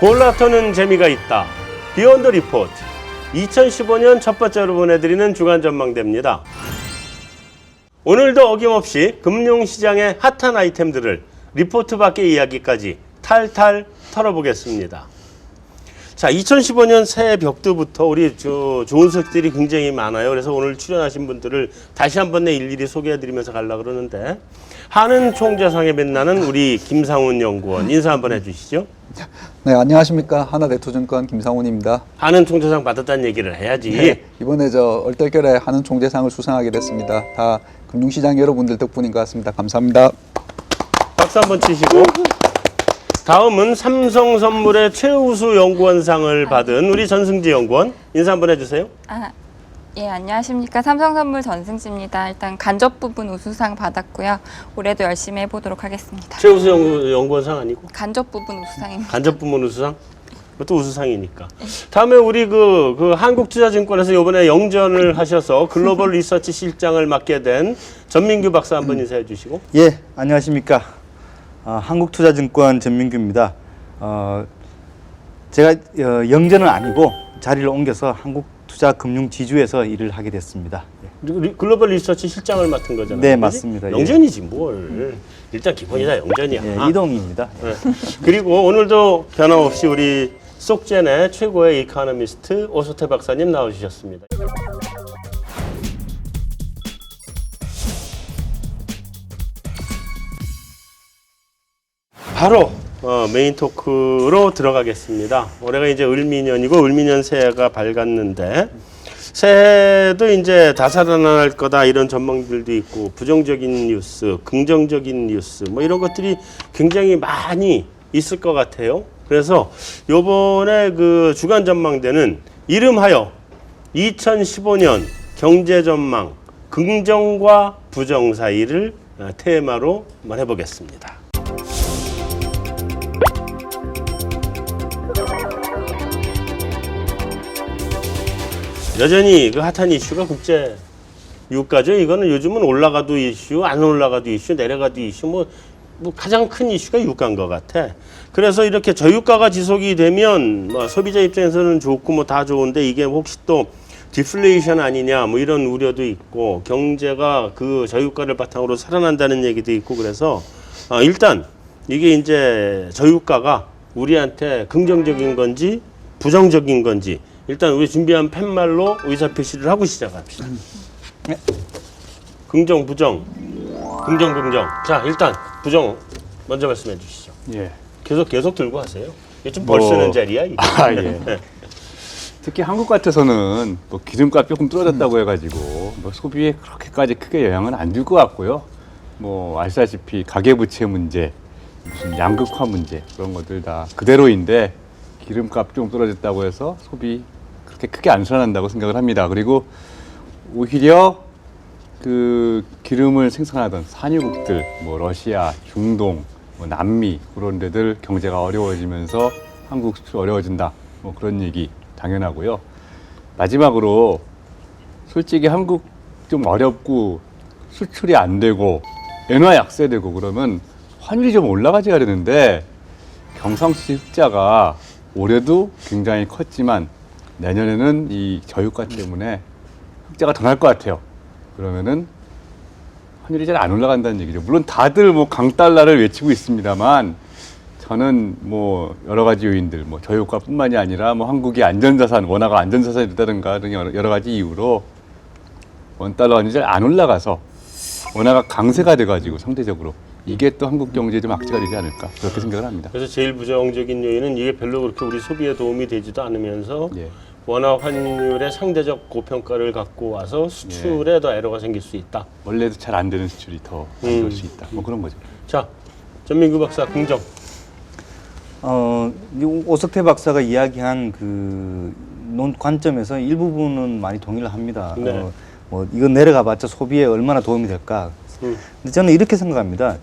골라터는 재미가 있다. 비욘드 리포트. 2015년 첫 번째로 보내드리는 주간 전망대입니다. 오늘도 어김없이 금융시장의 핫한 아이템들을 리포트 밖의 이야기까지 탈탈 털어보겠습니다. 자, 2015년 새해 벽두부터 우리 좋은 소식들이 굉장히 많아요. 그래서 오늘 출연하신 분들을 다시 한번 일일이 소개해드리면서 가려고 그러는데, 한은 총재상에 빛나는 우리 김상훈 연구원 인사 한번 해주시죠. 네, 안녕하십니까. 하나대투증권 김상훈입니다. 한은 총재상 받았다는 얘기를 해야지. 네, 이번에 얼떨결에 한은 총재상을 수상하게 됐습니다. 다 금융시장 여러분들 덕분인 것 같습니다. 감사합니다. 박수 한번 치시고. 다음은 삼성선물의 최우수 연구원상을 받은 우리 전승지 연구원 인사 한번 해주세요. 예, 안녕하십니까. 삼성선물 전승지입니다. 일단 간접 부분 우수상 받았고요. 올해도 열심히 해보도록 하겠습니다. 최우수 연구원상 아니고? 간접 부분 우수상입니다. 간접 부문 우수상? 그것도 우수상이니까. 다음에 우리 한국투자증권에서 이번에 영전을 하셔서 글로벌 리서치 실장을 맡게 된 전민규 박사 한번 인사해 주시고. 예, 안녕하십니까. 한국투자증권 전민규입니다. 제가 영전은 아니고 자리를 옮겨서 한국투자금융지주에서 일을 하게 됐습니다. 글로벌 리서치 실장을 맡은 거잖아요. 네, 그치? 맞습니다. 영전이지 뭘. 일단 기본이다 영전이야. 예, 이동입니다. 네. 그리고 오늘도 변함없이 우리 속젠의 최고의 이코노미스트 오소태 박사님 나와주셨습니다. 바로 메인 토크로 들어가겠습니다. 올해가 이제 을미년이고 을미년 새해가 밝았는데 새해도 이제 다 살아날 거다 이런 전망들도 있고 부정적인 뉴스, 긍정적인 뉴스 뭐 이런 것들이 굉장히 많이 있을 것 같아요. 그래서 요번에 주간 전망대는 이름하여 2015년 경제 전망 긍정과 부정 사이를 테마로 한번 해보겠습니다. 여전히 핫한 이슈가 국제 유가죠. 이거는 요즘은 올라가도 이슈, 안 올라가도 이슈, 내려가도 이슈, 뭐 가장 큰 이슈가 유가인 것 같아. 그래서 이렇게 저유가가 지속이 되면 소비자 입장에서는 좋고 다 좋은데 이게 혹시 또 디플레이션 아니냐 뭐 이런 우려도 있고 경제가 저유가를 바탕으로 살아난다는 얘기도 있고 그래서 일단 이게 이제 저유가가 우리한테 긍정적인 건지 부정적인 건지 일단 우리 준비한 팻말로 의사표시를 하고 시작합시다. 네. 긍정, 부정, 긍정, 긍정. 자, 일단 부정 먼저 말씀해 주시죠. 예. 계속 들고 하세요. 이게 좀 벌 쓰는 자리야, 이게. 예. 특히 한국 같아서는 기름값 조금 떨어졌다고 해가지고 소비에 그렇게까지 크게 영향은 안 줄 것 같고요. 아시다시피 가계부채 문제, 무슨 양극화 문제 그런 것들 다 그대로인데 기름값 좀 떨어졌다고 해서 소비 그렇게 크게 안 살아난다고 생각을 합니다. 그리고 오히려 기름을 생산하던 산유국들, 러시아, 중동, 남미 그런 데들 경제가 어려워지면서 한국 수출 어려워진다. 그런 얘기 당연하고요. 마지막으로 솔직히 한국 좀 어렵고 수출이 안 되고 엔화 약세되고 그러면 환율이 좀 올라가줘야 되는데 경상수지 흑자가 올해도 굉장히 컸지만 내년에는 이 저유가 때문에 흑자가 더 날 것 같아요. 그러면은 환율이 잘 안 올라간다는 얘기죠. 물론 다들 강달러를 외치고 있습니다만 저는 여러 가지 요인들, 저유가뿐만이 아니라 한국이 안전자산, 원화가 안전자산이 됐다든가 여러 가지 이유로 원달러 환율이 잘 안 올라가서 원화가 강세가 돼가지고 상대적으로 이게 또 한국 경제에 좀 악재가 되지 않을까 그렇게 생각을 합니다. 그래서 제일 부정적인 요인은 이게 별로 그렇게 우리 소비에 도움이 되지도 않으면서 예. 원화 환율의 상대적 고평가를 갖고 와서 수출에 더 에러가 생길 수 있다. 원래도 잘 안 되는 수출이 더 안 좋을 수 있다. 그런 거죠. 자, 전민규 박사 긍정. 오석태 박사가 이야기한 관점에서 일부분은 많이 동의를 합니다. 네. 이건 내려가봤자 소비에 얼마나 도움이 될까. 근데 저는 이렇게 생각합니다.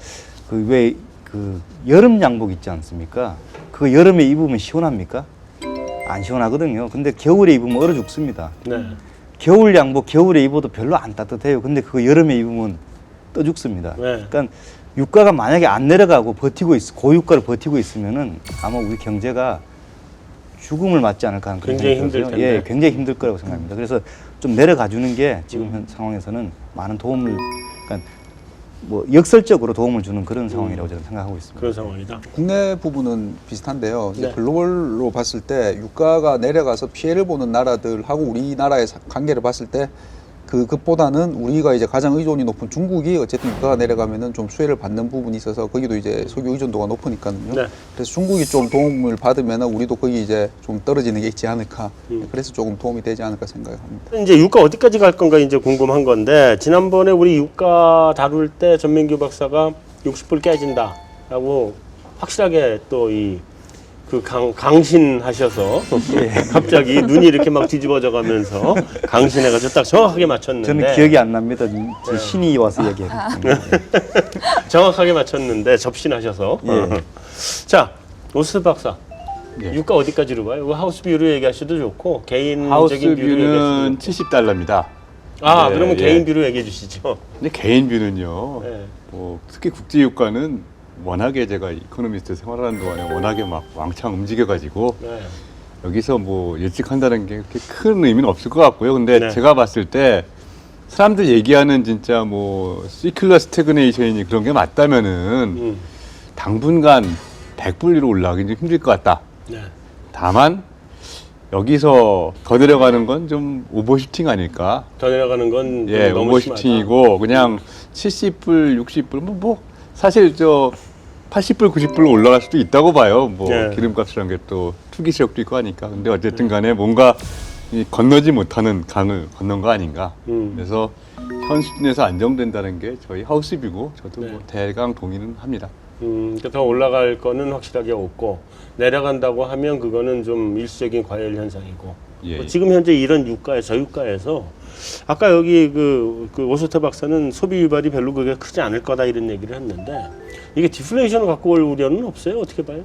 여름 양복 있지 않습니까? 그거 여름에 입으면 시원합니까? 안 시원하거든요. 근데 겨울에 입으면 얼어 죽습니다. 네. 겨울 양복 겨울에 입어도 별로 안 따뜻해요. 근데 그거 여름에 입으면 떠 죽습니다. 네. 그러니까 유가가 만약에 안 내려가고 고유가를 버티고 있으면은 아마 우리 경제가 죽음을 맞지 않을까 하는 그런 굉장히 생각이 힘들 들어서요. 텐데. 예, 굉장히 힘들 거라고 생각합니다. 그래서 좀 내려가 주는 게 지금 현 상황에서는 많은 도움을, 그러니까 뭐 역설적으로 도움을 주는 그런 상황이라고 저는 생각하고 있습니다. 그런 상황이다. 국내 부분은 비슷한데요. 이제 네. 글로벌로 봤을 때 유가가 내려가서 피해를 보는 나라들하고 우리나라의 관계를 봤을 때 그것보다는 우리가 이제 가장 의존이 높은 중국이 어쨌든 유가가 내려가면은 좀 수혜를 받는 부분이 있어서 거기도 이제 석유 의존도가 높으니까요. 네. 그래서 중국이 좀 도움을 받으면은 우리도 거기 이제 좀 떨어지는 게 있지 않을까. 그래서 조금 도움이 되지 않을까 생각합니다. 이제 유가 어디까지 갈 건가 이제 궁금한 건데 지난번에 우리 유가 다룰 때 전민규 박사가 60불 깨진다라고 확실하게 또 이 그 강신하셔서 갑자기 눈이 이렇게 막 뒤집어져 가면서 강신해가지고 딱 정확하게 맞췄는데 저는 기억이 안 납니다. 제 신이 와서 얘기했거든요. 정확하게 맞췄는데 접신하셔서 자 오스 박사 예. 유가 어디까지로 가요? 이거 하우스 뷰로 얘기하셔도 좋고 개인적인 하우스 뷰로 뷰는 얘기하셔도 70달러입니다. 아 네, 그러면 예. 개인 뷰로 얘기해 주시죠. 근데 개인 뷰는요. 네. 뭐 특히 국제 유가는 워낙에 제가 이코노미스트 생활하는 동안에 워낙에 막 왕창 움직여가지고 네. 여기서 뭐 예측한다는 게 그렇게 큰 의미는 없을 것 같고요. 근데 네. 제가 봤을 때 사람들 얘기하는 진짜 뭐 시클러 스태그네이션이 그런 게 맞다면은 당분간 100불 위로 올라가기 좀 힘들 것 같다. 네. 다만 여기서 더 내려가는 건 좀 오버슈팅 아닐까? 더 내려가는 건 예, 너무 심하다. 오버슈팅이고 그냥 70불, 60불 뭐 사실 저 80불, 90불로 올라갈 수도 있다고 봐요. 뭐 네. 기름값이란 게 또 투기 지역도 있고 하니까. 근데 어쨌든 간에 뭔가 이 건너지 못하는 강을 건넌 거 아닌가. 그래서 현 수준에서 안정된다는 게 저희 하우스뷰고 저도 네. 뭐 대강 동의는 합니다. 그러니까 더 올라갈 거는 확실하게 없고 내려간다고 하면 그거는 좀 일시적인 과열 현상이고 예, 뭐 예. 지금 현재 이런 유가에 저유가에서 아까 여기 그 오소태 박사는 소비 유발이 별로 그게 크지 않을 거다 이런 얘기를 했는데 이게 디플레이션을 갖고 올 우려는 없어요? 어떻게 봐요?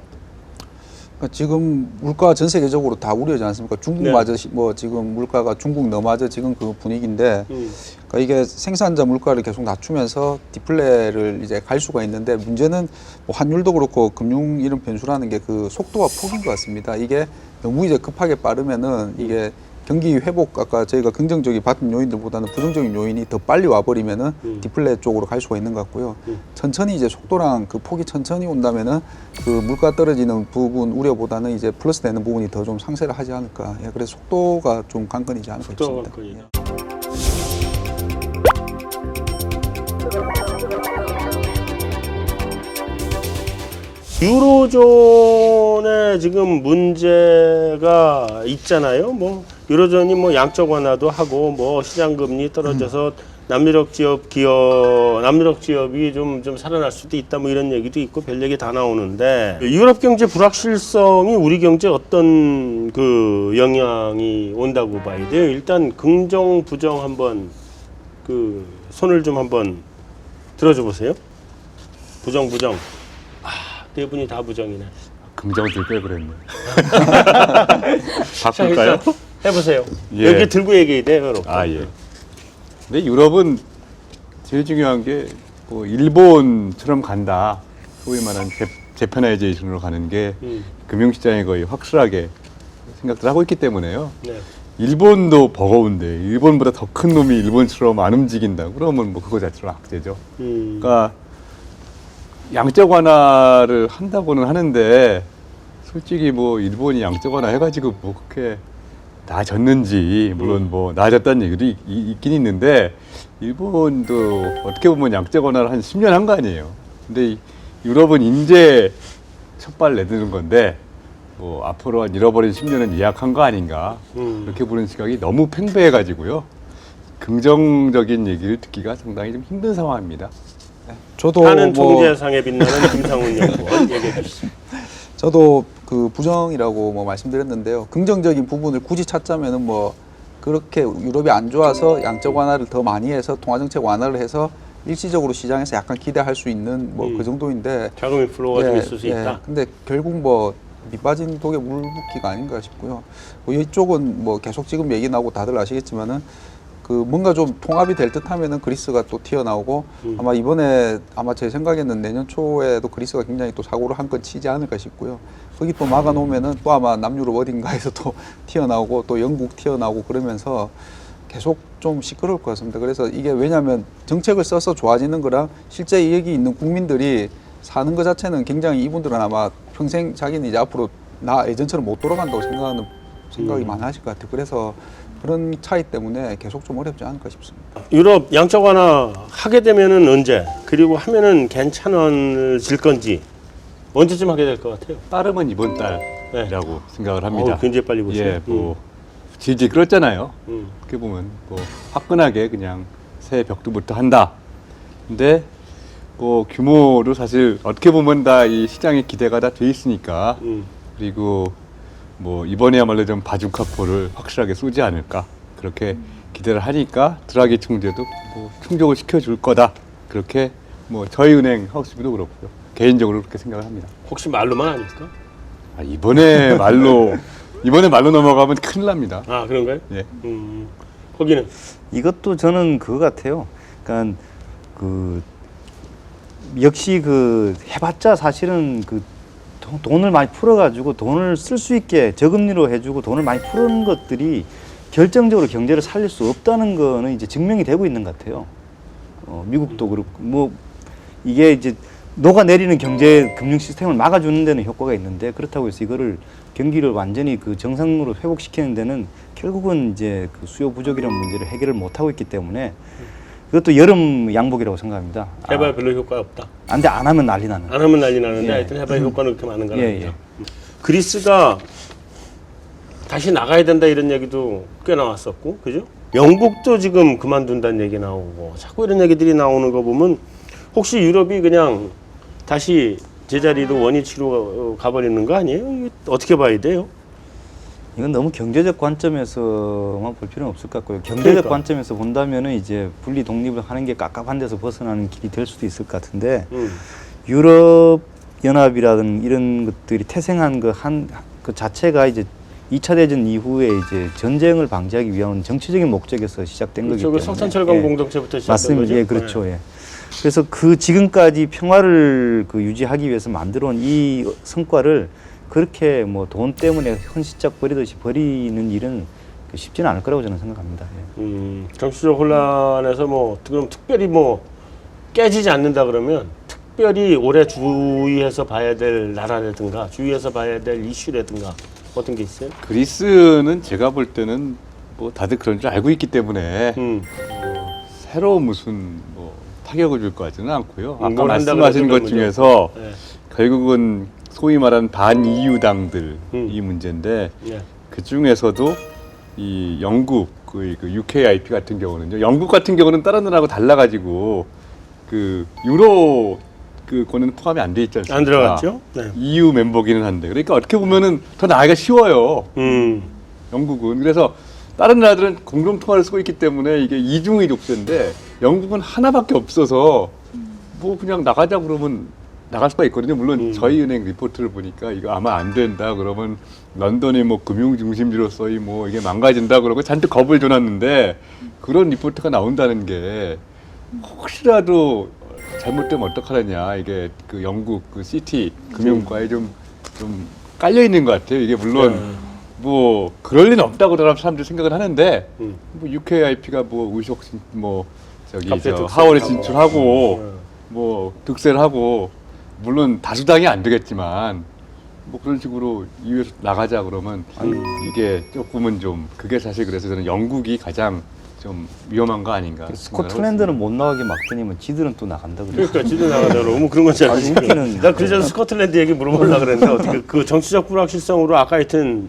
그러니까 지금 물가 전 세계적으로 다 우려지 않습니까? 중국마저 네. 뭐 지금 물가가 중국 너마저 지금 그 분위기인데 그러니까 이게 생산자 물가를 계속 낮추면서 디플레를 이제 갈 수가 있는데 문제는 뭐 환율도 그렇고 금융 이런 변수라는 게 그 속도와 폭인 것 같습니다. 이게 너무 이제 급하게 빠르면은 이게 경기 회복 아까 저희가 긍정적인 봤던 요인들보다는 부정적인 요인이 더 빨리 와버리면은 디플레 쪽으로 갈 수가 있는 것 같고요. 천천히 이제 속도랑 그 폭이 천천히 온다면은 그 물가 떨어지는 부분 우려보다는 이제 플러스 되는 부분이 더 좀 상쇄를 하지 않을까. 예, 그래서 속도가 좀 관건이지 않을까 속도가 싶습니다. 관건이다. 유로존에 지금 문제가 있잖아요. 뭐 유로존이 뭐 양적 완화도 하고 뭐 시장 금리 떨어져서 남유럽 지역이 좀 살아날 수도 있다 뭐 이런 얘기도 있고 별 얘기 다 나오는데 유럽 경제 불확실성이 우리 경제에 어떤 그 영향이 온다고 봐야 돼요. 일단 긍정 부정 한번 그 손을 좀 한번 들어줘 보세요. 부정. 네 분이 다 부정이네. 긍정 들걸 그랬네. 자, 바꿀까요? 일단 해보세요. 예. 여기 들고 얘기해야 돼요, 여러분. 아 예. 근데 유럽은 제일 중요한 게 뭐 일본처럼 간다. 소위 말하는 재패나이제이션으로 가는 게 금융시장에 거의 확실하게 생각들 하고 있기 때문에요. 네. 일본도 버거운데 일본보다 더 큰 놈이 일본처럼 안 움직인다. 그러면 뭐 그거 자체로 악재죠. 그러니까 양적 완화를 한다고는 하는데 솔직히 뭐 일본이 양적 완화 해가지고 뭐 그렇게 나아졌는지 물론 뭐 나아졌다는 얘기도 있긴 있는데 일본도 어떻게 보면 양적 완화를 한 10년 한 거 아니에요. 근데 유럽은 이제 첫발 내드는 건데 뭐 앞으로 한 잃어버린 10년은 예약한 거 아닌가 그렇게 보는 시각이 너무 팽배해가지고요. 긍정적인 얘기를 듣기가 상당히 좀 힘든 상황입니다. 저도 하는 뭐 총재상에 빛나는 김상훈 연구원 얘기해 주시죠. 저도 그 부정이라고 뭐 말씀드렸는데요. 긍정적인 부분을 굳이 찾자면은 뭐 그렇게 유럽이 안 좋아서 양적 완화를 더 많이 해서 통화정책 완화를 해서 일시적으로 시장에서 약간 기대할 수 있는 뭐 그 정도인데 자금 인플로가 좀 있을 수 있다. 근데 결국 뭐 밑빠진 독에 물 붓기가 아닌가 싶고요. 뭐 이쪽은 뭐 계속 지금 얘기 나오고 다들 아시겠지만은 그 뭔가 좀 통합이 될 듯하면은 그리스가 또 튀어나오고 아마 이번에 아마 제 생각에는 내년 초에도 그리스가 굉장히 또 사고를 한 건 치지 않을까 싶고요. 거기 또 막아놓으면은 또 아마 남유럽 어딘가에서 또 튀어나오고 또 영국 튀어나오고 그러면서 계속 좀 시끄러울 것 같습니다. 그래서 이게 왜냐하면 정책을 써서 좋아지는 거랑 실제 여기 있는 국민들이 사는 것 자체는 굉장히 이분들은 아마 평생 자기는 이제 앞으로 나 예전처럼 못 돌아간다고 생각하는 생각이 많으실 것 같아요. 그래서 그런 차이 때문에 계속 좀 어렵지 않을까 싶습니다. 유럽 양적 완화 하게 되면은 언제? 그리고 하면은 괜찮아질 건지 언제쯤 하게 될 것 같아요? 빠르면 이번 달이라고 생각을 합니다. 굉장히 빨리 보시네. 예, 뭐 질질 끌었잖아요. 어떻게 보면 뭐 화끈하게 그냥 새 벽두부터 한다. 근데 뭐 규모도 사실 어떻게 보면 다 이 시장의 기대가 다 돼 있으니까 그리고 뭐 이번에야말로 좀 바중카포를 확실하게 쏘지 않을까 그렇게 기대를 하니까 드라기 총재도 뭐 충족을 시켜줄 거다 그렇게 뭐 저희 은행 하우스비도 그렇고요 개인적으로 그렇게 생각을 합니다. 혹시 말로만 아닐까? 아, 이번에 말로 넘어가면 큰일 납니다. 아 그런가요? 예. 거기는 이것도 저는 그거 같아요. 그러니까 그 역시 그 해봤자 사실은 그 돈을 많이 풀어가지고 돈을 쓸 수 있게 저금리로 해주고 돈을 많이 푸는 것들이 결정적으로 경제를 살릴 수 없다는 거는 이제 증명이 되고 있는 것 같아요. 미국도 그렇고 뭐 이게 이제 녹아내리는 경제 금융 시스템을 막아주는 데는 효과가 있는데 그렇다고 해서 이거를 경기를 완전히 그 정상으로 회복시키는 데는 결국은 이제 그 수요 부족이라는 문제를 해결을 못 하고 있기 때문에 그것도 여름 양복이라고 생각합니다. 해봐야 별로 효과가 없다. 안돼 안 하면 난리 나는. 안 하면 난리 나는데 예. 하여튼 해봐야 효과는 그렇게 많은 건 예, 아니죠. 그리스가 다시 나가야 된다 이런 얘기도 꽤 나왔었고, 그죠? 영국도 지금 그만둔다는 얘기 나오고 자꾸 이런 얘기들이 나오는 거 보면 혹시 유럽이 그냥 다시 제자리로 원위치로 가버리는 거 아니에요? 이게 어떻게 봐야 돼요? 이건 너무 경제적 관점에서만 볼 필요는 없을 것 같고요. 경제적 그러니까. 관점에서 본다면은 이제 분리 독립을 하는 게 깝깝한 데서 벗어나는 길이 될 수도 있을 것 같은데 유럽 연합이라든 이런 것들이 태생한 그 자체가 이제 2차 대전 이후에 이제 전쟁을 방지하기 위한 정치적인 목적에서 시작된 거기 그렇죠. 때문에 그 석탄철강 예. 공동체부터 시작된 맞습니다. 거죠. 예, 그렇죠. 예. 그래서 그 지금까지 평화를 그 유지하기 위해서 만들어온 이 성과를 그렇게 뭐 돈 때문에 헌시짝 버리듯이 버리는 일은 쉽지는 않을 거라고 저는 생각합니다. 예. 정치적 혼란에서 뭐 그럼 특별히 뭐 깨지지 않는다 그러면 특별히 올해 주의해서 봐야 될 나라라든가 주의해서 봐야 될 이슈라든가 어떤 게 있어요? 그리스는 제가 볼 때는 뭐 다들 그런 줄 알고 있기 때문에 새로 무슨 뭐 타격을 줄 것 같지는 않고요. 아까 뭘 한다 말씀하신 것 그러던가 중에서 네. 결국은 소위 말하는 반EU당들 이 문제인데 네. 그 중에서도 이 영국 그 UKIP 같은 경우는요. 영국 같은 경우는 다른 나라하고 달라가지고 그 유로 그거는 포함이 안 돼 있지 않습니까? 안 들어갔죠? 네. EU 멤버기는 한데 그러니까 어떻게 보면은 더 나아가기가 쉬워요. 영국은 그래서 다른 나라들은 공동 통화를 쓰고 있기 때문에 이게 이중의 독세인데 영국은 하나밖에 없어서 뭐 그냥 나가자 그러면 나갈 수가 있거든요. 물론 저희 은행 리포트를 보니까 이거 아마 안 된다 그러면 런던이 뭐 금융 중심지로서의 뭐 이게 망가진다 그러고 잔뜩 겁을 줘놨는데 그런 리포트가 나온다는 게 혹시라도 잘못되면 어떡하느냐 이게 그 영국 그 시티 금융과에 좀 깔려 있는 것 같아요. 이게 물론 뭐 그럴 리는 없다고 사람들이 생각을 하는데 뭐 UKIP가 뭐 의석 뭐 저기 저 하원에 진출하고 뭐 득세를 하고 물론 다수당이 안 되겠지만 뭐 그런 식으로 EU에서 나가자 그러면 이게 조금은 좀 그게 사실 그래서 저는 영국이 가장 좀 위험한 거 아닌가. 스코틀랜드는 못 나가게 막더니만 지들은 또 나간다 그래요. 그러니까 지도 나가자 뭐 그런 거지 않습니까? 웃기는 나 그래서 스코틀랜드 얘기 물어보려고 그랬는데 어떻게 그 정치적 불확실성으로 아까 하여튼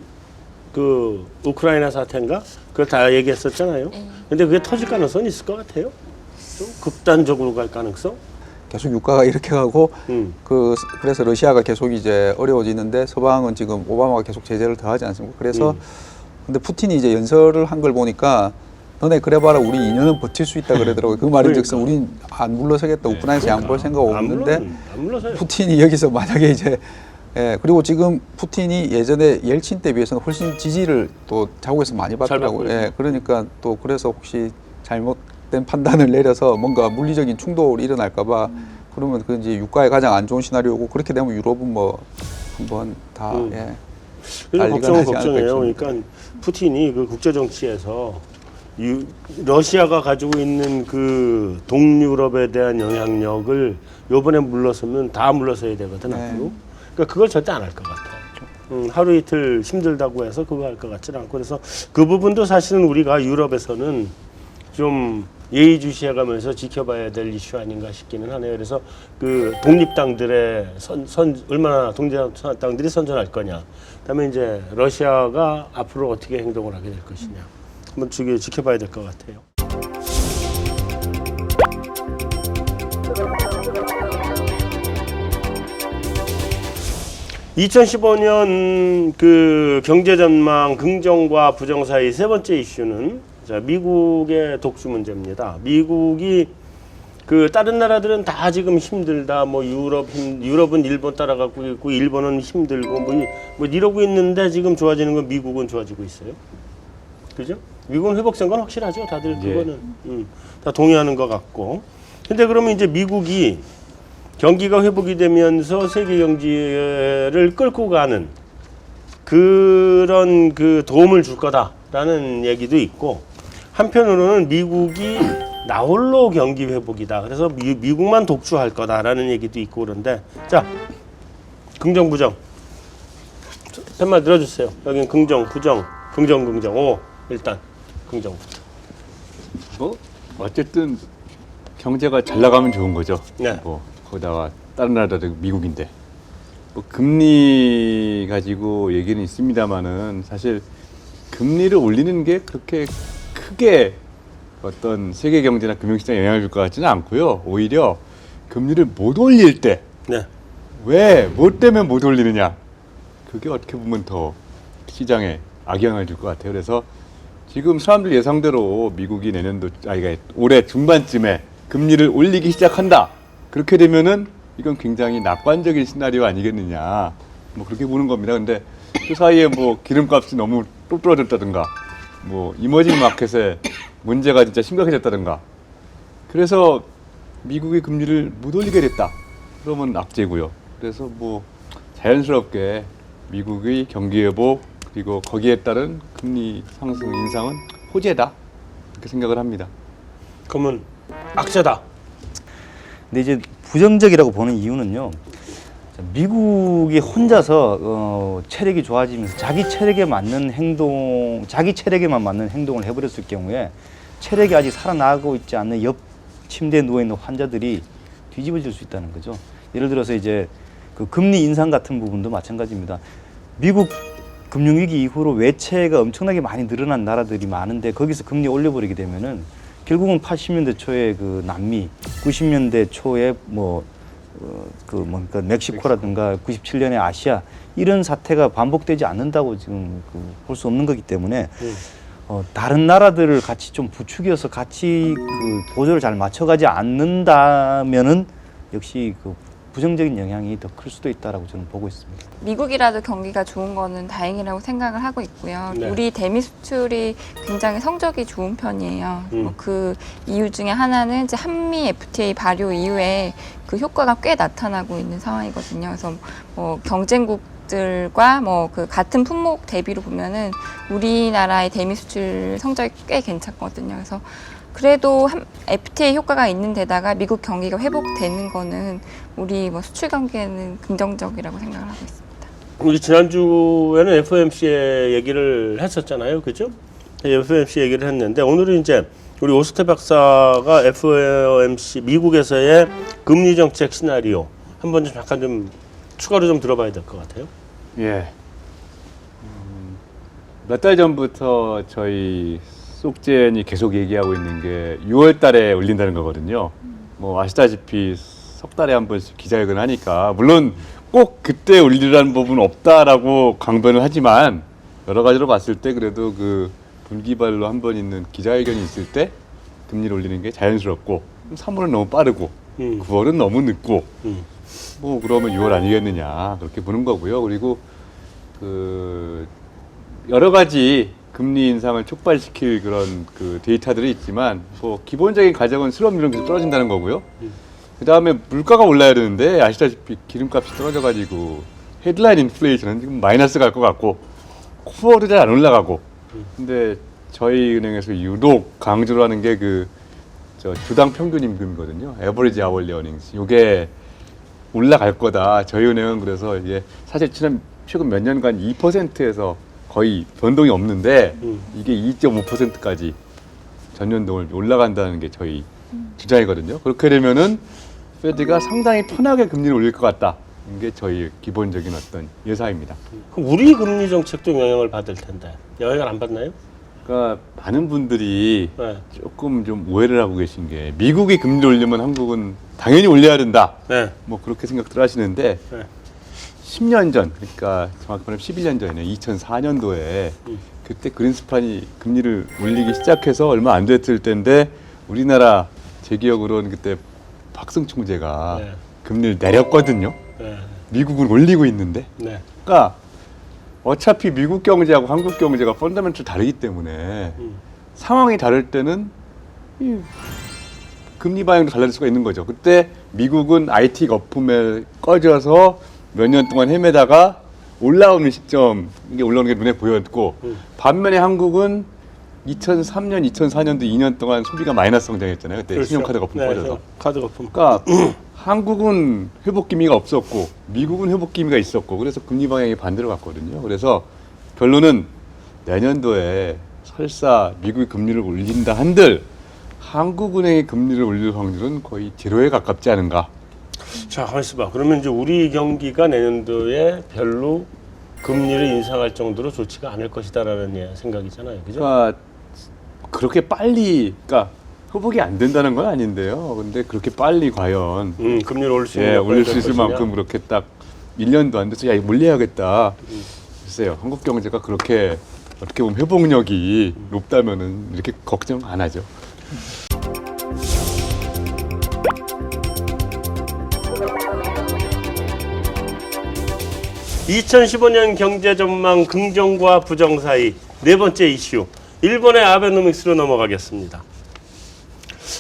그 우크라이나 사태인가 그걸 다 얘기했었잖아요. 근데 그게 터질 가능성이 있을 것 같아요. 좀 극단적으로 갈 가능성? 계속 유가가 이렇게 가고 그래서 러시아가 계속 이제 어려워지는데 서방은 지금 오바마가 계속 제재를 더하지 않습니까? 그래서 근데 푸틴이 이제 연설을 한 걸 보니까 너네 그래봐라 우리 2년은 버틸 수 있다 그러더라고요. 그 말인즉슨 우린 안 물러서겠다. 우크라이나에서 안 볼 생각 없는데 안 물러서요. 푸틴이 여기서 만약에 이제 그리고 지금 푸틴이 예전에 옐친 때 비해서는 훨씬 지지를 또 자국에서 많이 받더라고요. 받고 그러니까 또 그래서 혹시 잘못된 판단을 내려서 뭔가 물리적인 충돌이 일어날까봐 그러면 그 이제 유가에 가장 안 좋은 시나리오고 그렇게 되면 유럽은 뭐 한번 다 예. 그래서 난리가 걱정은 나지 않을까 걱정이에요. 싶습니다. 그러니까 푸틴이 그 국제 정치에서 러시아가 가지고 있는 그 동유럽에 대한 영향력을 요번에 물러서면 다 물러서야 되거든 네. 앞으로. 그러니까 그걸 절대 안 할 것 같아. 하루 이틀 힘들다고 해서 그거 할 것 같지는 않고 그래서 그 부분도 사실은 우리가 유럽에서는 좀 예의주시해가면서 지켜봐야 될 이슈 아닌가 싶기는 하네요. 그래서 그 독립당들의 얼마나 독립당들이 선전할 거냐. 그다음에 이제 러시아가 앞으로 어떻게 행동을 하게 될 것이냐. 한번 지켜봐야 될 것 같아요. (2015년) 그 경제 전망 긍정과 부정 사이 세 번째 이슈는 자, 미국의 독주 문제입니다. 미국이 그 다른 나라들은 다 지금 힘들다. 뭐 유럽은 일본 따라가고 있고 일본은 힘들고 뭐 이러고 있는데 지금 좋아지는 건 미국은 좋아지고 있어요. 그죠? 미국은 회복된 건 확실하죠. 다들 예. 그거는 다 동의하는 것 같고. 근데 그러면 이제 미국이 경기가 회복이 되면서 세계 경제를 끌고 가는 그런 그 도움을 줄 거다라는 얘기도 있고 한편으로는 미국이 나홀로 경기 회복이다. 그래서 미국만 독주할 거다라는 얘기도 있고 그런데 자 긍정 부정 팻말 들어주세요. 여긴 긍정 부정 긍정 오 일단 긍정 뭐 어쨌든 경제가 잘 나가면 좋은 거죠. 네. 뭐 거기다가 다른 나라도 미국인데 뭐 금리 가지고 얘기는 있습니다만은 사실 금리를 올리는 게 그렇게 크게 어떤 세계 경제나 금융시장에 영향을 줄 것 같지는 않고요. 오히려 금리를 못 올릴 때 네. 왜? 뭐 때문에 못 올리느냐? 그게 어떻게 보면 더 시장에 악영향을 줄 것 같아요. 그래서 지금 사람들 예상대로 미국이 올해 중반쯤에 금리를 올리기 시작한다. 그렇게 되면은 이건 굉장히 낙관적인 시나리오 아니겠느냐. 뭐 그렇게 보는 겁니다. 근데 그 사이에 뭐 기름값이 너무 또 떨어졌다든가, 뭐 이머징 마켓에 문제가 진짜 심각해졌다든가. 그래서 미국의 금리를 못 올리게 됐다. 그러면 악재고요. 그래서 뭐 자연스럽게 미국의 경기 회복 그리고 거기에 따른 금리 상승 인상은 호재다. 이렇게 생각을 합니다. 그러면 악재다. 근데 이제 부정적이라고 보는 이유는요. 미국이 혼자서 체력이 좋아지면서 자기 체력에만 맞는 행동을 해버렸을 경우에 체력이 아직 살아나고 있지 않는 옆 침대에 누워 있는 환자들이 뒤집어질 수 있다는 거죠. 예를 들어서 이제 그 금리 인상 같은 부분도 마찬가지입니다. 미국 금융위기 이후로 외채가 엄청나게 많이 늘어난 나라들이 많은데 거기서 금리 올려버리게 되면은 결국은 80년대 초에 그 남미, 90년대 초에 그러니까 멕시코라든가 97년에 아시아 이런 사태가 반복되지 않는다고 지금 볼 수 없는 거기 때문에 다른 나라들을 같이 좀 부추겨서 같이 그 보조를 잘 맞춰가지 않는다면은 역시 그 부정적인 영향이 더 클 수도 있다라고 저는 보고 있습니다. 미국이라도 경기가 좋은 거는 다행이라고 생각을 하고 있고요. 네. 우리 대미 수출이 굉장히 성적이 좋은 편이에요. 그 이유 중에 하나는 이제 한미 FTA 발효 이후에 그 효과가 꽤 나타나고 있는 상황이거든요. 그래서 뭐 경쟁국들과 뭐 그 같은 품목 대비로 보면은 우리나라의 대미 수출 성적이 꽤 괜찮거든요. 그래서 그래도 FTA 효과가 있는 데다가 미국 경기가 회복되는 거는 우리 뭐 수출 경기에는 긍정적이라고 생각을 하고 있습니다. 우리 지난주에는 FOMC 얘기를 했었잖아요. 그죠? FOMC 얘기를 했는데 오늘은 이제 우리 오스태 박사가 FOMC 미국에서의 금리 정책 시나리오 한번 좀 잠깐 좀 추가로 좀 들어봐야 될 것 같아요. 예. 몇 달 전부터 저희 속젠이 계속 얘기하고 있는 게 6월 달에 올린다는 거거든요. 뭐 아시다시피 석 달에 한 번씩 기자회견을 하니까 물론 꼭 그때 올리라는 법은 없다라고 강변을 하지만 여러 가지로 봤을 때 그래도 그 분기별로 한 번 있는 기자회견이 있을 때 금리를 올리는 게 자연스럽고 3월은 너무 빠르고 9월은 너무 늦고 뭐 그러면 6월 아니겠느냐 그렇게 보는 거고요. 그리고 그 여러 가지 금리 인상을 촉발시킬 그런 그 데이터들이 있지만 뭐 기본적인 가정은 실업률은 계속 떨어진다는 거고요. 그 다음에 물가가 올라야 되는데 아시다시피 기름값이 떨어져가지고 헤드라인 인플레이션은 지금 마이너스 갈 것 같고 코어도 잘 안 올라가고. 근데 저희 은행에서 유독 강조를 하는 게 그 저 주당 평균 임금이거든요. 에버리지 아워리 어닝스. 요게 올라갈 거다. 저희 은행은 그래서 이게 사실 최근 몇 년간 2%에서 거의 변동이 없는데 이게 2.5%까지 전년동을 올라간다는 게 저희 주장이거든요. 그렇게 되면은 페드가 상당히 편하게 금리를 올릴 것 같다. 이게 저희 기본적인 어떤 예상입니다. 그럼 우리 금리 정책도 영향을 받을 텐데 영향을 안 받나요? 그러니까 많은 분들이 네. 조금 좀 오해를 하고 계신 게 미국이 금리를 올리면 한국은 당연히 올려야 된다. 네. 뭐 그렇게 생각들 하시는데 네. 10년 전, 그러니까 정확히 말하면 11년 전에 2004년도에 그때 그린스판이 금리를 올리기 시작해서 얼마 안 됐을 때인데 우리나라 제 기억으로는 그때 박승 총재가 네. 금리를 내렸거든요. 네. 미국은 올리고 있는데. 네. 그러니까 어차피 미국 경제하고 한국 경제가 펀더멘털 다르기 때문에 상황이 다를 때는 이 금리 방향도 달라질 수가 있는 거죠. 그때 미국은 IT 거품에 꺼져서 몇 년 동안 헤매다가 올라오는 시점, 이게 올라오는 게 눈에 보였고 반면에 한국은 2003년, 2004년도 2년 동안 소비가 마이너스 성장했잖아요. 그때 그렇죠. 신용카드 거품 네, 꺼져서. 카드 거품. 그러니까 한국은 회복 기미가 없었고 미국은 회복 기미가 있었고 그래서 금리 방향이 반대로 갔거든요. 그래서 결론은 내년도에 설사 미국이 금리를 올린다 한들 한국은행이 금리를 올릴 확률은 거의 제로에 가깝지 않은가. 자, 가만 있어봐. 그러면 이제 우리 경기가 내년도에 별로 금리를 인상할 정도로 좋지가 않을 것이다라는 생각이잖아요. 그죠? 그러니까 그렇게 빨리, 그러니까 회복이 안 된다는 건 아닌데요. 근데 그렇게 빨리 과연 금리를 올릴 수 있는 올릴 수 있을 것이냐? 만큼 그렇게 딱 1년도 안 돼서 야 이거 올려야겠다. 글쎄요. 한국 경제가 그렇게 어떻게 보면 회복력이 높다면은 이렇게 걱정 안 하죠. 2015년 경제 전망 긍정과 부정 사이 네 번째 이슈. 일본의 아베노믹스로 넘어가겠습니다.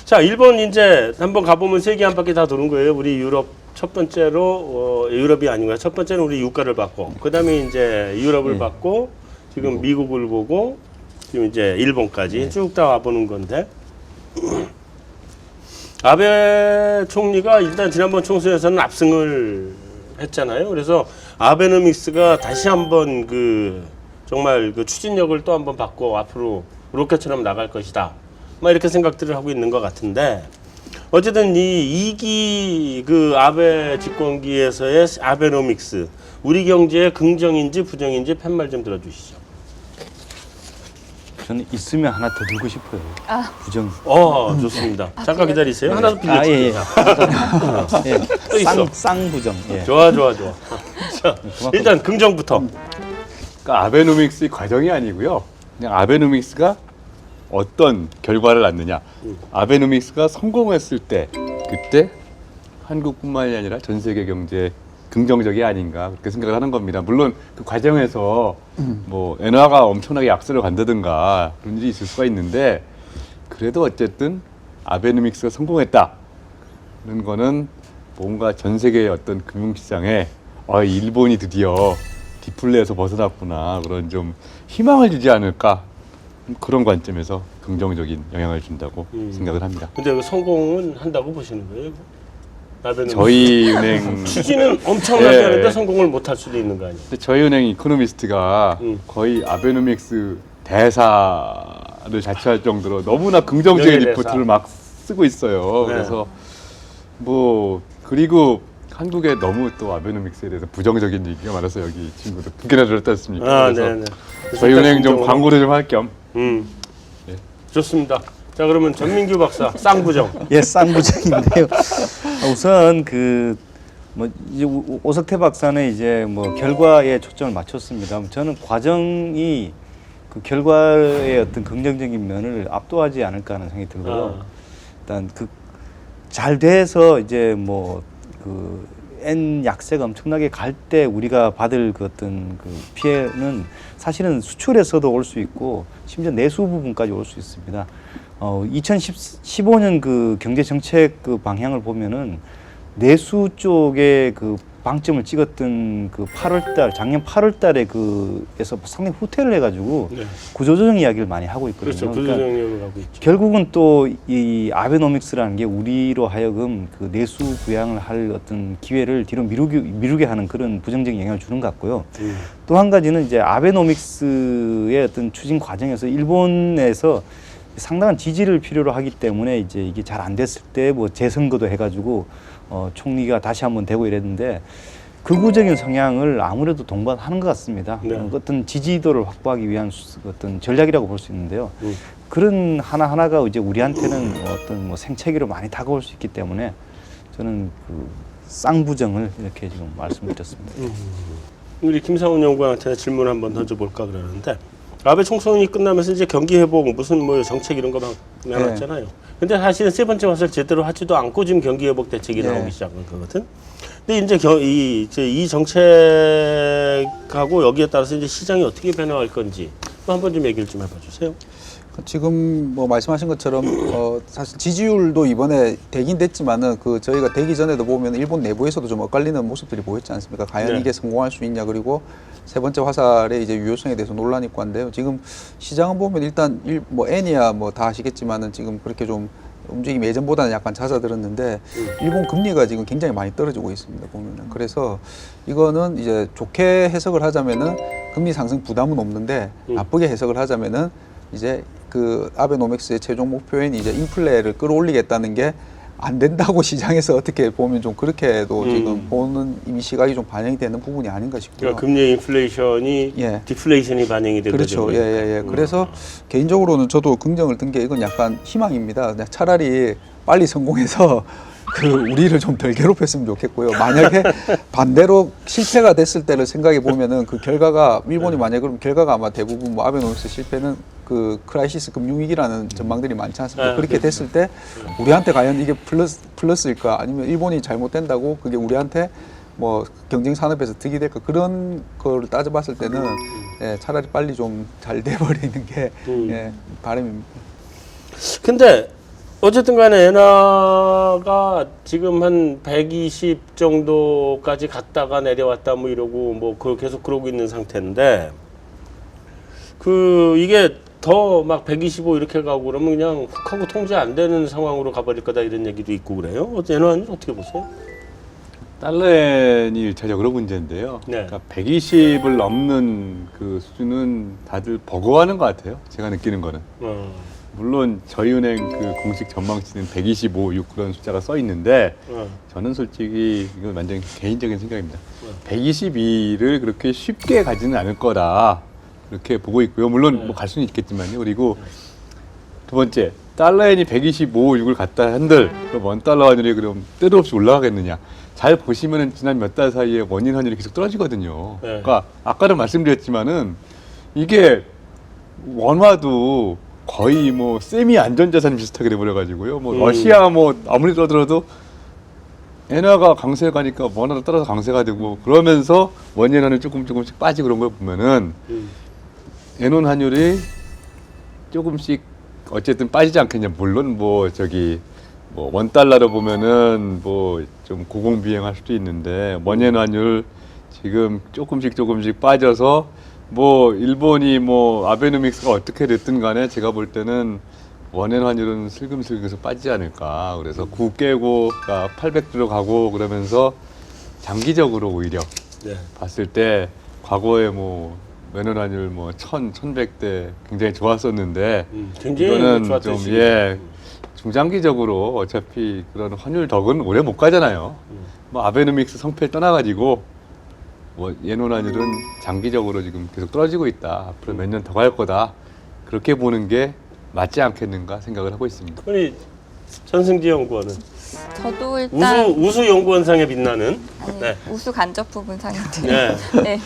자, 일본 이제 한번 가보면 세계 한 바퀴 다 도는 거예요. 우리 유럽 첫 번째로 유럽이 아니고요. 첫 번째는 우리 유가를 받고, 그다음에 이제 유럽을 받고, 지금 미국을 보고, 지금 이제 일본까지 쭉 다 와보는 건데. 아베 총리가 일단 지난번 총선에서는 압승을 했잖아요. 그래서 아베노믹스가 다시 한번 정말 추진력을 또 한번 받고 앞으로 로켓처럼 나갈 것이다. 막 이렇게 생각들을 하고 있는 것 같은데, 어쨌든 이 2기 아베 집권기에서의 아베노믹스, 우리 경제의 긍정인지 부정인지 팻말 좀 들어주시죠. 저는 있으면 하나 더 들고 싶어요. 부정. 좋습니다. 잠깐 기다리세요. 하나 더 빌려줄게요. 예. 또 있어. 쌍부정. 예. 좋아. 자, 일단 긍정부터. 그러니까 아베노믹스의 과정이 아니고요. 그냥 아베노믹스가 어떤 결과를 낳느냐. 아베노믹스가 성공했을 때 그때 한국뿐만이 아니라 전 세계 경제에 긍정적이 아닌가 그렇게 생각을 하는 겁니다. 물론 그 과정에서 뭐 엔화가 엄청나게 악세를 간다든가 그런 일이 있을 수가 있는데 그래도 어쨌든 아베노믹스가 성공했다는 거는 뭔가 전 세계의 어떤 금융시장에 일본이 드디어 디플레에서 벗어났구나 그런 좀 희망을 주지 않을까 그런 관점에서 긍정적인 영향을 준다고 생각을 합니다. 근데 성공은 한다고 보시는 거예요? 아베노믹스? 저희 은행 추진은 엄청나게 예. 하는데 성공을 못할 수도 있는 거 아니에요? 근데 저희 은행 이코노미스트가 거의 아베노믹스 대사를 자처할 정도로 너무나 긍정적인 명예대사. 리포트를 막 쓰고 있어요. 네. 그래서 그리고 한국에 너무 또 아베노믹스에 대해서 부정적인 얘기가 많아서 여기 친구들 북이나 들었지 않습니까? 그래서 네네. 저희 은행 좀 광고를 좀 할 겸. 네. 좋습니다. 자, 그러면 전민규 박사 쌍부정. 예, 쌍부정인데요. 우선 이제 오석태 박사는 이제 결과에 초점을 맞췄습니다. 저는 과정이 그 결과의 어떤 긍정적인 면을 압도하지 않을까 하는 생각이 들고요. 일단 잘 돼서 이제 엔 약세가 엄청나게 갈 때 우리가 받을 그 어떤 그 피해는 사실은 수출에서도 올 수 있고 심지어 내수 부분까지 올 수 있습니다. 2015년 그 경제 정책 그 방향을 보면은 내수 쪽에 그 방점을 찍었던 그 8월달 작년 8월달에 그에서 상당히 후퇴를 해가지고 네. 구조조정 이야기를 많이 하고 있거든요. 그렇죠. 그러니까 구조정력을 하고 있죠. 결국은 또 이 아베노믹스라는 게 우리로 하여금 그 내수 부양을 할 어떤 기회를 뒤로 미루게 하는 그런 부정적인 영향을 주는 것 같고요. 또 한 가지는 이제 아베노믹스의 어떤 추진 과정에서 일본에서 상당한 지지를 필요로 하기 때문에 이제 이게 잘 안 됐을 때 뭐 재선거도 해가지고 총리가 다시 한번 되고 이랬는데 극우적인 성향을 아무래도 동반하는 것 같습니다. 네. 어떤 지지도를 확보하기 위한 어떤 전략이라고 볼 수 있는데요. 그런 하나하나가 이제 우리한테는 어떤 뭐 생채기로 많이 다가올 수 있기 때문에 저는 그 쌍부정을 이렇게 지금 말씀드렸습니다. 우리 김상훈 연구원한테 질문 한번 던져볼까 그러는데 아베 총선이 끝나면서 이제 경기 회복 무슨 뭐 정책 이런 거 막 나왔잖아요. 근데 사실은 세 번째 화살 제대로 하지도 않고 지금 경기 회복 대책이 네. 나오기 시작한 거거든. 근데 이제 이 정책하고 여기에 따라서 이제 시장이 어떻게 변화할 건지 또 한번 좀 얘기를 좀 해봐 주세요. 지금 뭐 말씀하신 것처럼 사실 지지율도 이번에 되긴 됐지만은 그 저희가 되기 전에도 보면 일본 내부에서도 좀 엇갈리는 모습들이 보였지 않습니까? 과연 네. 이게 성공할 수 있냐, 그리고 세 번째 화살의 이제 유효성에 대해서 논란이 있고 한데요. 지금 시장은 보면 일단 뭐 엔이야 뭐 다 아시겠지만은 지금 그렇게 좀 움직임이 예전보다는 약간 잦아들었는데 일본 금리가 지금 굉장히 많이 떨어지고 있습니다, 보면은. 그래서 이거는 이제 좋게 해석을 하자면은 금리 상승 부담은 없는데 나쁘게 해석을 하자면은 이제 그 아베노믹스의 최종 목표인 이제 인플레를 끌어올리겠다는 게 안 된다고 시장에서 어떻게 보면 좀 그렇게도 지금 보는 이미 시각이 좀 반영이 되는 부분이 아닌가 싶고요. 그러니까 금리의 인플레이션이 예. 디플레이션이 반영이 된 그렇죠. 거죠. 예. 그래서 개인적으로는 저도 긍정을 든 게 이건 약간 희망입니다. 그냥 차라리 빨리 성공해서 그 우리를 좀 덜 괴롭혔으면 좋겠고요. 만약에 반대로 실패가 됐을 때를 생각해 보면은 그 결과가 일본이 만약에 그럼 결과가 아마 대부분 뭐 아베노믹스 실패는 그 크라이시스 금융위기라는 전망들이 많지 않습니까? 그렇게 됐을 때 우리한테 과연 이게 플러스일까 아니면 일본이 잘못된다고 그게 우리한테 뭐 경쟁 산업에서 득이 될까 그런 걸 따져봤을 때는 예, 차라리 빨리 좀 잘 돼버리는 게 예, 바람입니다. 근데 어쨌든 간에 엔화가 지금 한 120 정도까지 갔다가 내려왔다 뭐 이러고 뭐 계속 그러고 있는 상태인데 그 이게 더 막 125 이렇게 가고 그러면 그냥 훅 하고 통제 안 되는 상황으로 가버릴 거다 이런 얘기도 있고 그래요. 엔화는 어떻게 보세요? 달러엔이 1차적으로 문제인데요. 네. 그러니까 120을 넘는 그 수준은 다들 버거워하는 것 같아요. 제가 느끼는 거는. 물론 저희 은행 그 공식 전망치는 125, 6 그런 숫자가 써 있는데 저는 솔직히 이건 완전히 개인적인 생각입니다. 122를 그렇게 쉽게 가지는 않을 거다 그렇게 보고 있고요. 물론 뭐 갈 수는 있겠지만요. 그리고 두 번째 달러엔이 125, 6을 갔다 한들 그럼 원달러 환율이 그럼 때도 없이 올라가겠느냐? 잘 보시면은 지난 몇 달 사이에 원인 환율이 계속 떨어지거든요. 네. 그러니까 아까도 말씀드렸지만은 이게 원화도 거의 뭐 세미 안전자산 비슷하게 돼버려가지고요. 뭐 러시아 뭐 아무리 떨어져도 엔화가 강세 가니까 원화도 따라서 강세가 되고 그러면서 원인 환율이 조금씩 빠지고 그런 걸 보면은 엔원 환율이 조금씩 어쨌든 빠지지 않겠냐. 물론 뭐 저기 뭐 원달러로 보면은 뭐 좀 고공비행할 수도 있는데 원엔 환율 지금 조금씩 빠져서 뭐 일본이 뭐 아베노믹스가 어떻게 됐든 간에 제가 볼 때는 원엔 환율은 슬금슬금 계속 빠지지 않을까. 그래서 9 깨고 800 들어가고 그러면서 장기적으로 오히려 네. 봤을 때 과거에 뭐 원엔 환율 뭐 1100대 굉장히 좋았었는데 굉장히 이거는 좋았던 좀 시기죠. 중장기적으로 어차피 그런 환율 덕은 오래 못 가잖아요. 뭐 아베노믹스 성패 떠나가지고 뭐 예논 환율은 장기적으로 지금 계속 떨어지고 있다. 앞으로 몇 년 더 갈 거다. 그렇게 보는 게 맞지 않겠는가 생각을 하고 있습니다. 우리 전승지 연구원은 저도 일단 우수 연구원상에 빛나는 아니, 네. 우수 간접 부분상인데 네. 네.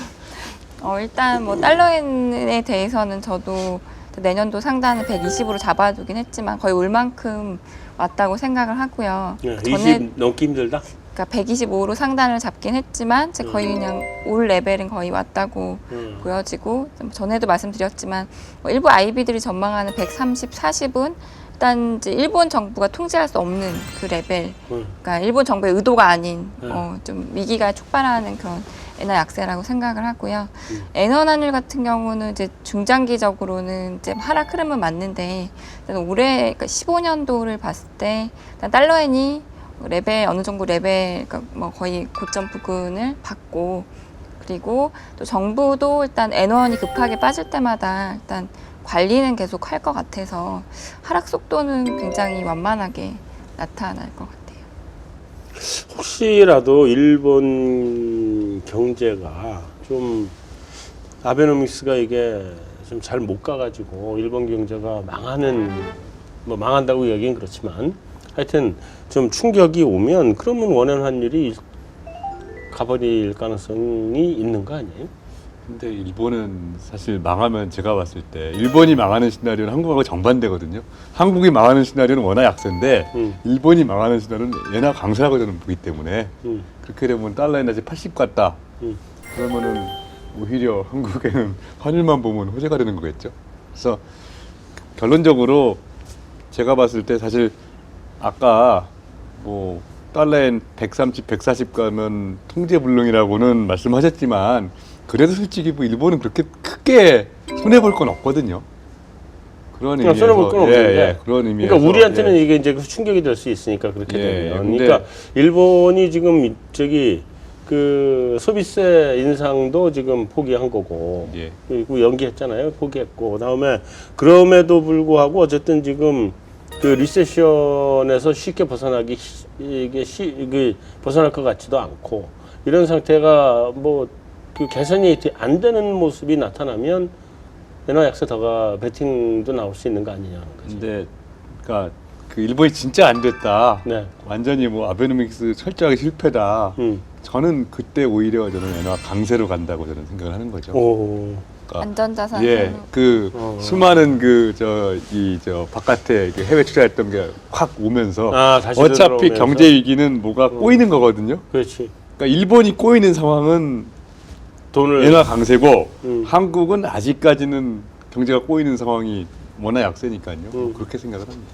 일단 뭐 달러엔에 대해서는 저도 내년도 상단을 120으로 잡아두긴 했지만 거의 올 만큼 왔다고 생각을 하고요. 네. 20 넘기 힘들다? 그러니까 125로 상단을 잡긴 했지만 이제 거의 그냥 올 레벨은 거의 왔다고 보여지고 전에도 말씀드렸지만 뭐 일부 IB들이 전망하는 130, 40은 일단 이제 일본 정부가 통제할 수 없는 그 레벨, 그러니까 일본 정부의 의도가 아닌 좀 위기가 촉발하는 그런 엔화 약세라고 생각을 하고요. 엔화 환율 같은 경우는 이제 중장기적으로는 이제 하락 흐름은 맞는데 일단 올해 그러니까 15년도를 봤을 때 일단 달러엔이 레벨 어느 정도 레벨 그러니까 뭐 거의 고점 부근을 받고 그리고 또 정부도 일단 엔원이 급하게 빠질 때마다 일단 관리는 계속 할 것 같아서 하락 속도는 굉장히 완만하게 나타날 것 같아요. 혹시라도 일본 경제가 좀 아베노믹스가 이게 좀 잘 못 가가지고 일본 경제가 뭐 망한다고 얘기는 그렇지만 하여튼 좀 충격이 오면 그러면 원화 환율이 가버릴 가능성이 있는 거 아니에요? 근데 일본은 사실 망하면 제가 봤을 때 일본이 망하는 시나리오는 한국하고 정반대거든요. 한국이 망하는 시나리오는 워낙 약세인데 일본이 망하는 시나리오는 엔화 강세라고 저는 보기 때문에 그렇게 되면 달러 엔화지 80 같다. 그러면은 오히려 한국에는 환율만 보면 호재가 되는 거겠죠. 그래서 결론적으로 제가 봤을 때 사실 아까 뭐 달러엔 130, 140 가면 통제불능이라고는 말씀하셨지만 그래도 솔직히 뭐 일본은 그렇게 크게 손해 볼 건 없거든요. 그런 의미에서 손해 볼 건 없는데 그런 의미에서 그러니까 우리한테는 이게 이제 충격이 될 수 있으니까 그렇게 되면 근데 그러니까 일본이 지금 그 소비세 인상도 지금 포기한 거고 그리고 연기했잖아요. 포기했고 그다음에 그럼에도 불구하고 어쨌든 지금 그 리세션에서 쉽게 벗어날 것 같지도 않고 이런 상태가 뭐 그 개선이 안 되는 모습이 나타나면 엔화 약세 더가 베팅도 나올 수 있는 거 아니냐는 거죠. 근데 그러니까 그 일본이 진짜 안 됐다. 네. 완전히 뭐 아베노믹스 철저하게 실패다. 저는 그때 오히려 저는 엔화 강세로 간다고 저는 생각을 하는 거죠. 오. 그러니까 안전자산 수많은 바깥에 그 해외 투자했던 게 확 오면서 다시 어차피 들어오면서. 경제 위기는 뭐가 꼬이는 거거든요. 그렇지. 그러니까 일본이 꼬이는 상황은 돈을 엔화 강세고 한국은 아직까지는 경제가 꼬이는 상황이 워낙 약세니까요. 그렇게 생각을 합니다.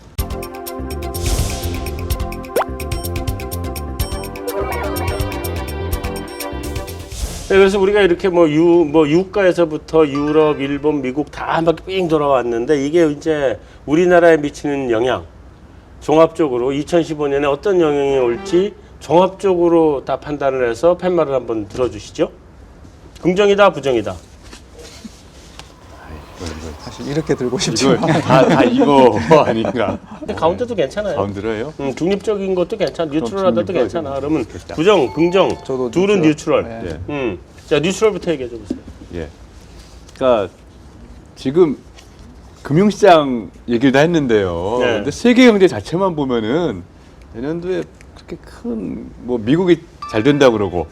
네, 그래서 우리가 이렇게 뭐 유가에서부터 유럽, 일본, 미국 다 한 바퀴 삥 돌아왔는데 이게 이제 우리나라에 미치는 영향 종합적으로 2015년에 어떤 영향이 올지 종합적으로 다 판단을 해서 팻말을 한번 들어주시죠. 긍정이다, 부정이다. 사실 이렇게 들고 이거 싶지만 다 이거 아닌가? 근데 가운데도 괜찮아요. 가운데로요? 중립적인 것도 괜찮아. 뉴트럴하다도 중립적인 괜찮아. 그러면 좋겠다. 부정, 긍정 저도 둘은 뉴트럴. 뉴트럴. 네. 자, 뉴트럴부터 얘기해 줘 보세요. 예. 그러니까 지금 금융시장 얘기를 다 했는데요. 네. 근데 세계 경제 자체만 보면은 내년도에 그렇게 큰 뭐 미국이 잘 된다 그러고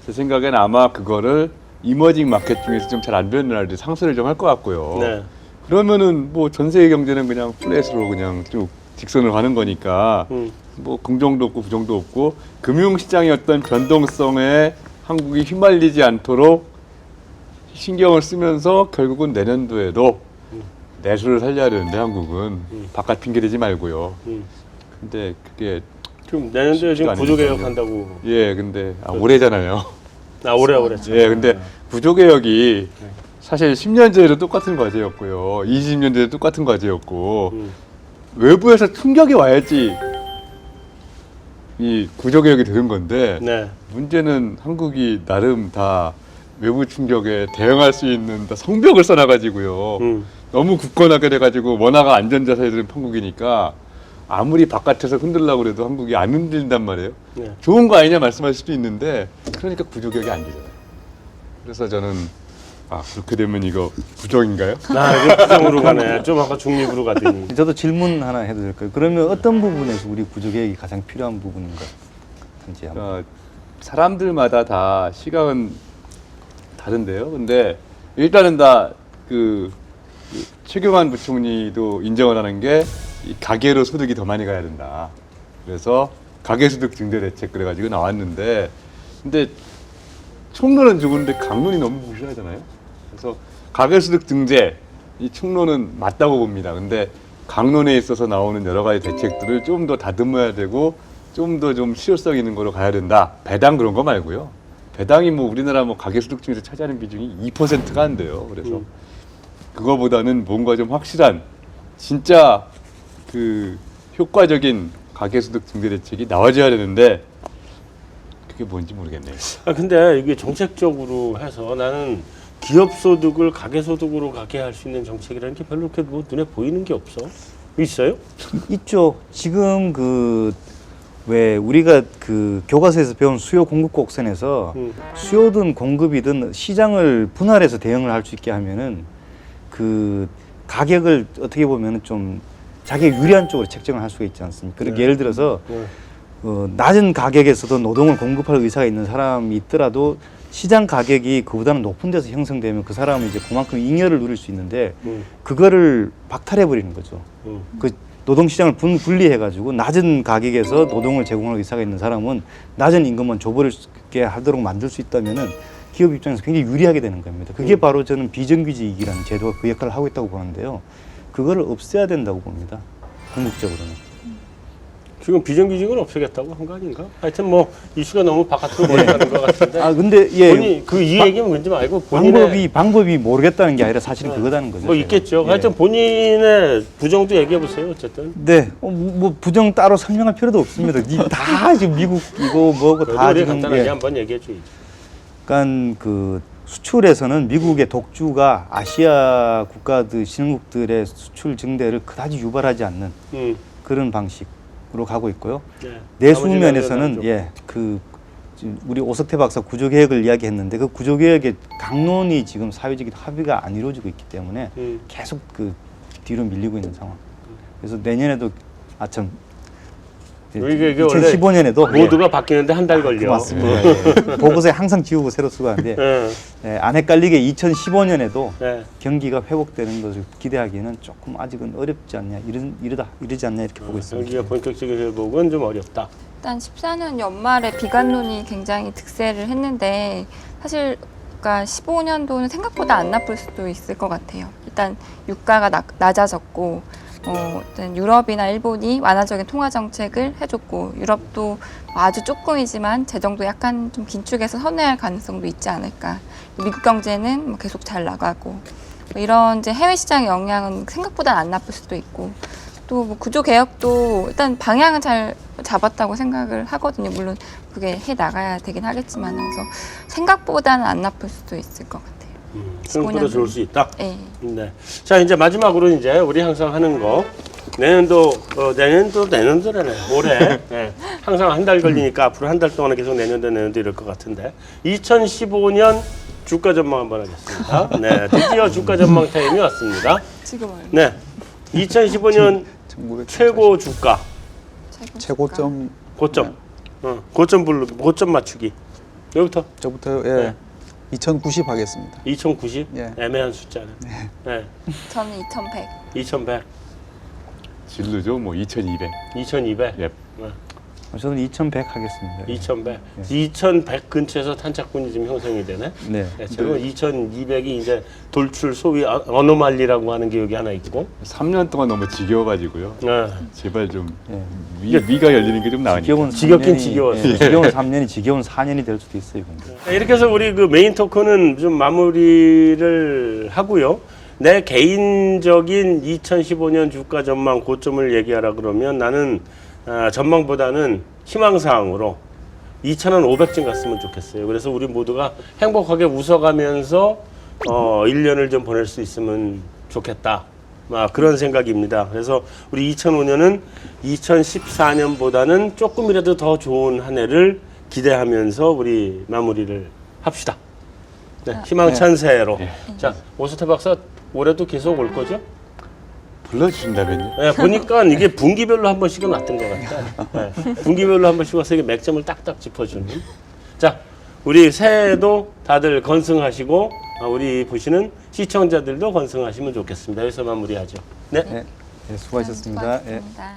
제 생각에는 아마 그거를 이머징 마켓 중에서 좀 잘 안 되는 나라들이 상쇄를 좀 할 것 같고요. 네. 그러면은 뭐 전 세계 경제는 그냥 플랫으로 그냥 쭉 직선을 가는 거니까 뭐 긍정도 없고 부정도 없고 금융시장의 어떤 변동성에 한국이 휘말리지 않도록 신경을 쓰면서 결국은 내년도에도 내수를 살려야 되는데 한국은 바깥 핑계 대지 말고요. 근데 그게 좀 내년도에 지금 쉽지가 구조개혁 않으니까요. 한다고. 예, 근데 올해잖아요. 오래 그랬죠. 예, 근데 구조개혁이 사실 10년 전에도 똑같은 과제였고요. 20년 전에도 똑같은 과제였고 외부에서 충격이 와야지 이 구조개혁이 되는 건데 네. 문제는 한국이 나름 다 외부 충격에 대응할 수 있는 다 성벽을 써놔가지고요. 너무 굳건하게 돼가지고 워낙 안전자산이 한국이니까 아무리 바깥에서 흔들려고 그래도 한국이 안 흔들린단 말이에요. 네. 좋은 거 아니냐 말씀하실 수도 있는데 그러니까 구조개혁이 안 되잖아요. 그래서 저는 그렇게 되면 이거 부정인가요? 이제 부정으로 가네. 좀 아까 중립으로 가더니. 저도 질문 하나 해도 될까요? 그러면 어떤 부분에서 우리 구조개혁이 가장 필요한 부분인 것 같은지 한번. 사람들마다 다 시각은 다른데요. 근데 일단은 다 그 최경환 부총리도 인정을 하는 게 이 가계로 소득이 더 많이 가야 된다. 그래서 가계소득 증대 대책 그래가지고 나왔는데, 근데 총론은 좋은데 강론이 너무 무시하잖아요. 그래서 가계소득 증대 이 총론은 맞다고 봅니다. 근데 강론에 있어서 나오는 여러 가지 대책들을 좀 더 다듬어야 되고 좀 더 좀 실효성 있는 거로 가야 된다. 배당 그런 거 말고요. 배당이 뭐 우리나라 뭐 가계소득 중에서 차지하는 비중이 2%가 안 돼요. 그래서 그거보다는 뭔가 좀 확실한 진짜 그 효과적인 가계소득 증대 대책이 나와줘야 되는데 그게 뭔지 모르겠네요. 근데 이게 정책적으로 해서 나는 기업 소득을 가계 소득으로 가게 할 수 있는 정책이라는 게 별로 그렇게 뭐 눈에 보이는 게 없어. 있어요? 있죠. 지금 왜 우리가 그 교과서에서 배운 수요 공급 곡선에서 수요든 공급이든 시장을 분할해서 대응을 할 수 있게 하면은 그 가격을 어떻게 보면은 좀 자기가 유리한 쪽으로 책정을 할 수가 있지 않습니까? 그러니까 예를 들어서 낮은 가격에서도 노동을 공급할 의사가 있는 사람이 있더라도 시장 가격이 그보다는 높은 데서 형성되면 그 사람은 이제 그만큼 잉여를 누릴 수 있는데 그거를 박탈해 버리는 거죠. 그 노동 시장을 분리해 가지고 낮은 가격에서 노동을 제공할 의사가 있는 사람은 낮은 임금만 줘버리게 하도록 만들 수 있다면은 기업 입장에서 굉장히 유리하게 되는 겁니다. 그게 바로 저는 비정규직이라는 제도가 그 역할을 하고 있다고 보는데요. 그거를 없애야 된다고 봅니다. 궁극적으로는. 지금 비정규직은 없애겠다고 한 거 아닌가? 하여튼 뭐 이슈가 너무 바깥으로 몰려가는 것 같은데. 근데 예. 본인 이 얘기는 뭔지 말고 본인의 방법이 모르겠다는 게 아니라 사실은 그거다는 거죠. 뭐 제가. 있겠죠. 예. 하여튼 본인의 부정도 얘기해 보세요. 어쨌든. 네, 뭐 부정 따로 설명할 필요도 없습니다. 다 지금 미국이고 뭐고 다 우리 지금. 간단하게 예. 한번 얘기해 주죠. 그러니까 그 수출에서는 미국의 독주가 아시아 국가들 신흥국들의 수출 증대를 그다지 유발하지 않는 그런 방식으로 가고 있고요. 네. 내수 나머지 면에서는 나라들은 지금 우리 오석태 박사 구조개혁을 이야기했는데 그 구조개혁의 강론이 지금 사회적인 합의가 안 이루어지고 있기 때문에 계속 그 뒤로 밀리고 있는 상황. 그래서 내년에도 이게 2015년에도 모두가 바뀌는데 한 달 걸려. 맞습니다. 예. 보고서에 항상 지우고 새로 쓰고하는데 안 헷갈리게 2015년에도 네. 경기가 회복되는 것을 기대하기에는 조금 아직은 어렵지 않냐 이러지 않냐 이렇게 보고 있습니다. 경기가 본격적인 회복은 좀 어렵다. 일단 14년 연말에 비관론이 굉장히 득세를 했는데 사실 그러니까 15년도는 생각보다 안 나쁠 수도 있을 것 같아요. 일단 유가가 낮아졌고 일단 유럽이나 일본이 완화적인 통화 정책을 해줬고 유럽도 아주 조금이지만 재정도 약간 좀 긴축해서 선회할 가능성도 있지 않을까. 미국 경제는 뭐 계속 잘 나가고 뭐 이런 이제 해외 시장 영향은 생각보다 안 나쁠 수도 있고 또 뭐 구조 개혁도 일단 방향은 잘 잡았다고 생각을 하거든요. 물론 그게 해 나가야 되긴 하겠지만 그래서 생각보다는 안 나쁠 수도 있을 것 같아요. 생각보다 좋을 수 있다. 네. 네. 자 이제 마지막으로 이제 우리 항상 하는 거 내년도라네 올해 네. 항상 한 달 걸리니까 앞으로 한 달 동안은 계속 내년도 이럴 것 같은데 2015년 주가 전망 한번 하겠습니다. 네, 드디어 주가 전망 타임이 왔습니다. 지금 얼마? 네, 2015년 최고 주가 최고점 고점 고점 맞추기 여기부터 저부터 네. 2090 하겠습니다. 2090 예. 애매한 숫자는 네. 저는 2100. 2100 진루죠. 뭐 2200. 2200 예. 저는 2100 하겠습니다. 2100 2100 근처에서 탄착군이 지금 형성이 되네. 네. 네, 지금 2200이 이제 돌출 소위 어노말리라고 하는 게 여기 하나 있고 3년 동안 너무 지겨워가지고요. 네. 제발 좀 예. 위가 열리는 게 좀 나으니까. 지겹긴 지겨웠어요. 예, 지겨운 3년이 지겨운 4년이 될 수도 있어요. 근데. 네, 이렇게 해서 우리 그 메인 토크는 좀 마무리를 하고요. 내 개인적인 2015년 주가 전망 고점을 얘기하라 그러면 나는 전망보다는 희망사항으로 2,500쯤 갔으면 좋겠어요. 그래서 우리 모두가 행복하게 웃어가면서 1년을 좀 보낼 수 있으면 좋겠다. 그런 생각입니다. 그래서 우리 2005년은 2014년보다는 조금이라도 더 좋은 한 해를 기대하면서 우리 마무리를 합시다. 네, 희망찬 새해로. 자, 오수태 박사 올해도 계속 올 거죠? 불러주신다면요. 네, 보니까 이게 분기별로 한 번씩은 왔던 것 같아요. 네, 분기별로 한 번씩 와서 이게 맥점을 딱딱 짚어주는. 자, 우리 새해도 다들 건승하시고 우리 보시는 시청자들도 건승하시면 좋겠습니다. 여기서 마무리하죠. 네. 네, 수고하셨습니다. 예. 수고하셨습니다.